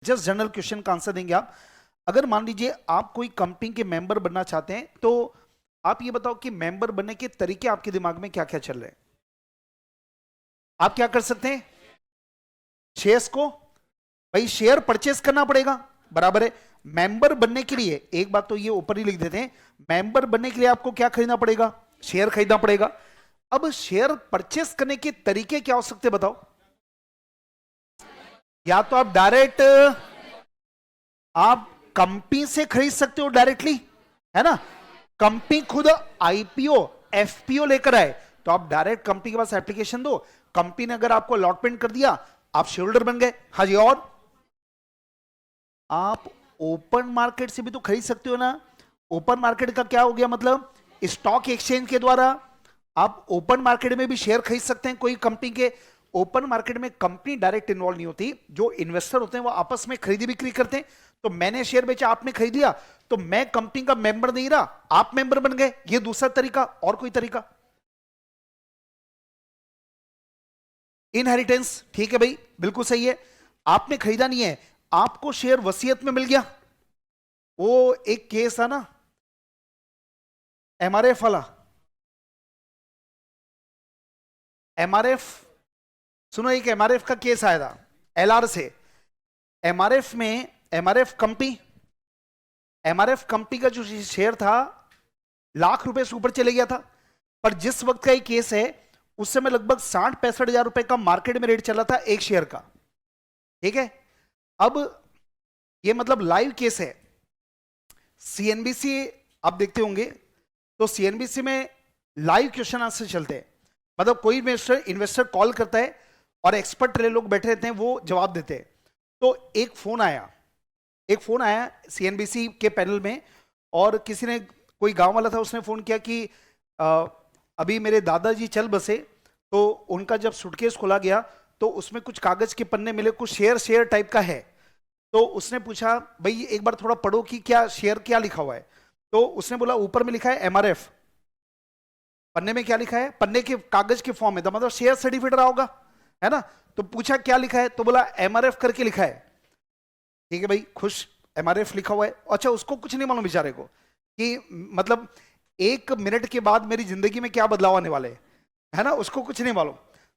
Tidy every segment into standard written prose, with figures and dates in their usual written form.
Just general question का answer देंगे आप। अगर मान लीजिए आप कोई कंपनी के मेंबर बनना चाहते हैं तो आप ये बताओ कि मेंबर बनने के तरीके आपके दिमाग में क्या क्या चल रहे हैं। आप क्या कर सकते हैं? शेयर्स को, भाई शेयर परचेस करना पड़ेगा, बराबर है। मेंबर बनने के लिए एक बात तो ये ऊपर ही लिख देते हैं, मेंबर बनने के लिए आपको क्या खरीदना पड़ेगा? शेयर खरीदना पड़ेगा। अब शेयर परचेस करने के तरीके क्या हो सकते हैं बताओ? या तो आप डायरेक्ट आप कंपनी से खरीद सकते हो डायरेक्टली, है ना। कंपनी खुद आईपीओ एफपीओ लेकर आए तो आप डायरेक्ट कंपनी के पास एप्लीकेशन दो, कंपनी ने अगर आपको अलॉटमेंट कर दिया, आप शेयर होल्डर बन गए। हाँ जी। और आप ओपन मार्केट से भी तो खरीद सकते हो ना। ओपन मार्केट का क्या हो गया मतलब? स्टॉक एक्सचेंज के द्वारा आप ओपन मार्केट में भी शेयर खरीद सकते हैं कोई कंपनी के। ओपन मार्केट में कंपनी डायरेक्ट इन्वॉल्व नहीं होती, जो इन्वेस्टर होते हैं वो आपस में खरीदी बिक्री करते हैं। तो मैंने शेयर बेचा, आपने खरीद लिया, तो मैं कंपनी का मेंबर नहीं रहा, आप मेंबर बन गए। ये दूसरा तरीका। और कोई तरीका? इनहेरिटेंस, ठीक है भाई, बिल्कुल सही है। आपने खरीदा नहीं है, आपको शेयर वसीयत में मिल गया। वो एक केस था ना एमआरएफ वाला, एमआरएफ, सुनो, एक एमआरएफ का केस आया था एलआर से। एमआरएफ में एमआरएफ कंपनी का जो शेयर था लाख रुपए से ऊपर चले गया था। पर जिस वक्त का ये केस है उस समय लगभग 60-65 हजार रुपए का मार्केट में रेट चला था एक शेयर का, ठीक है। अब ये मतलब लाइव केस है। सीएनबीसी आप देखते होंगे, तो सीएनबीसी में लाइव क्वेश्चन आंसर चलते हैं। मतलब कोई इन्वेस्टर कॉल करता है और एक्सपर्ट रहे लोग बैठे रहते हैं, वो जवाब देते हैं। तो एक फोन आया सीएनबीसी के पैनल में, और किसी ने, कोई गांव वाला था, उसने फोन किया कि अभी मेरे दादाजी चल बसे, तो उनका जब सूटकेस खोला गया तो उसमें कुछ कागज के पन्ने मिले, कुछ शेयर टाइप का है। तो उसने पूछा भाई एक बार थोड़ा पढ़ो कि क्या शेयर क्या लिखा हुआ है। तो उसने बोला ऊपर में लिखा है एमआरएफ, पन्ने में क्या लिखा है? पन्ने के कागज के फॉर्म में, तो मतलब शेयर सर्टिफिकेट रहा होगा, है ना। तो पूछा क्या लिखा है, तो बोला एमआरएफ करके लिखा है। ठीक है भाई, खुश, एमआरएफ लिखा हुआ है। अच्छा, उसको कुछ नहीं मालूम बेचारे को कि मतलब 1 मिनट के बाद मेरी जिंदगी में क्या बदलाव आने वाले हैं, है ना, उसको कुछ नहीं मालूम।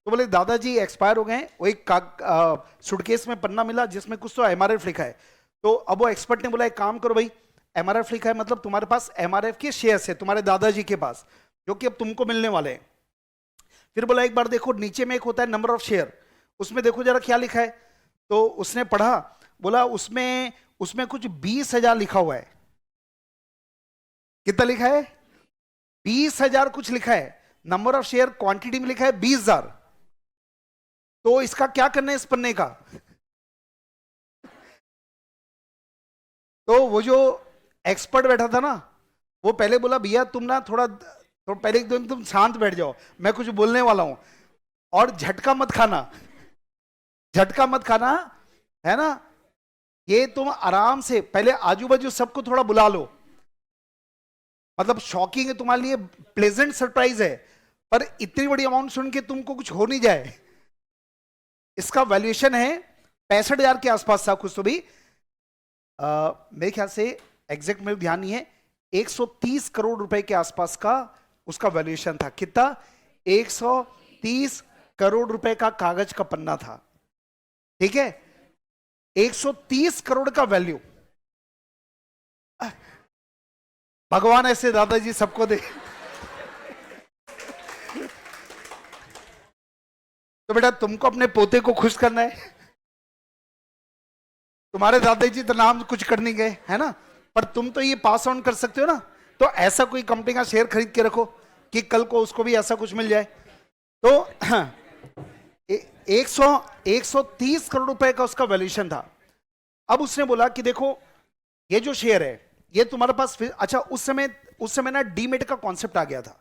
तो बोले दादाजी एक्सपायर हो गए हैं, वो एक सुटकेस में पन्ना मिला जिसमें कुछ तो एमआरएफ लिखा है। तो अब वो एक्सपर्ट ने बोला एक काम करो भाई, एमआरएफ लिखा है मतलब तुम्हारे पास एमआरएफ के शेयर्स है तुम्हारे दादाजी के पास, जो कि अब तुमको मिलने वाले हैं। फिर बोला एक बार देखो नीचे में एक होता है नंबर ऑफ शेयर, उसमें देखो जरा क्या लिखा है। तो उसने पढ़ा, बोला उसमें उसमें कुछ 20,000 लिखा हुआ है। कितना लिखा है? 20,000 कुछ लिखा है। नंबर ऑफ शेयर क्वांटिटी में लिखा है 20,000। तो इसका क्या करना है इस पन्ने का? तो वो जो एक्सपर्ट बैठा था ना, वो पहले बोला भैया तुम ना थोड़ा तो पहले एकदम तुम शांत बैठ जाओ, मैं कुछ बोलने वाला हूं, और झटका मत खाना, झटका मत खाना, है ना। ये तुम आराम से पहले आजू बाजू सबको थोड़ा बुला लो, मतलब शॉकिंग है तुम्हारे लिए, प्लेजेंट सरप्राइज है, पर इतनी बड़ी अमाउंट सुन के तुमको कुछ हो नहीं जाए। इसका वैल्यूएशन है 65,000 के आसपास था कुछ तो भी, मेरे ख्याल से एग्जैक्ट मेरे ध्यान नहीं है, 130 करोड़ रुपए के आसपास का उसका वैल्यूएशन था। कितना? 130 करोड़ रुपए का कागज का पन्ना था, ठीक है। 130 करोड़ का वैल्यू। भगवान ऐसे दादाजी सबको दे। तो बेटा तुमको अपने पोते को खुश करना है, तुम्हारे दादाजी तो नाम कुछ कर नहीं गए, है ना, पर तुम तो ये पास ऑन कर सकते हो ना। तो ऐसा कोई कंपनी का शेयर खरीद के रखो कि कल को उसको भी ऐसा कुछ मिल जाए। तो 130 करोड़ रुपए का उसका वैल्यूएशन था। अब उसने बोला कि देखो ये जो शेयर है ये तुम्हारे पास अच्छा, उस समय ना डीमेट का कॉन्सेप्ट आ गया था,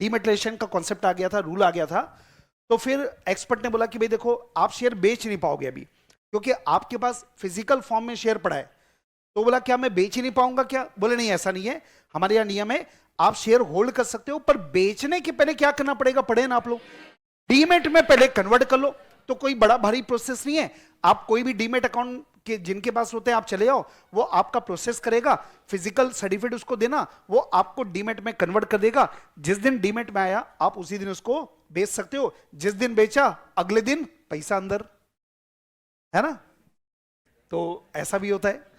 डीमेटलेशन का कॉन्सेप्ट आ गया था, रूल आ गया था। तो फिर एक्सपर्ट ने बोला कि भाई देखो आप शेयर बेच नहीं पाओगे अभी, क्योंकि आपके पास फिजिकल फॉर्म में शेयर पड़ा है। तो बोला क्या मैं बेच ही नहीं पाऊंगा क्या? बोले नहीं ऐसा नहीं है, हमारे यहाँ नियम है आप शेयर होल्ड कर सकते हो, पर बेचने के पहले क्या करना पड़ेगा, पढ़े ना आप लोग, डीमेट में पहले कन्वर्ट कर लो। तो कोई बड़ा भारी प्रोसेस नहीं है, आप कोई भी डीमेट अकाउंट जिनके पास होते हैं आप चले जाओ, वो आपका प्रोसेस करेगा, फिजिकल सर्टिफिकेट उसको देना, वो आपको डीमेट में कन्वर्ट कर देगा। जिस दिन डीमेट में आया आप उसी दिन उसको बेच सकते हो, जिस दिन बेचा अगले दिन पैसा अंदर, है ना। तो ऐसा भी होता है।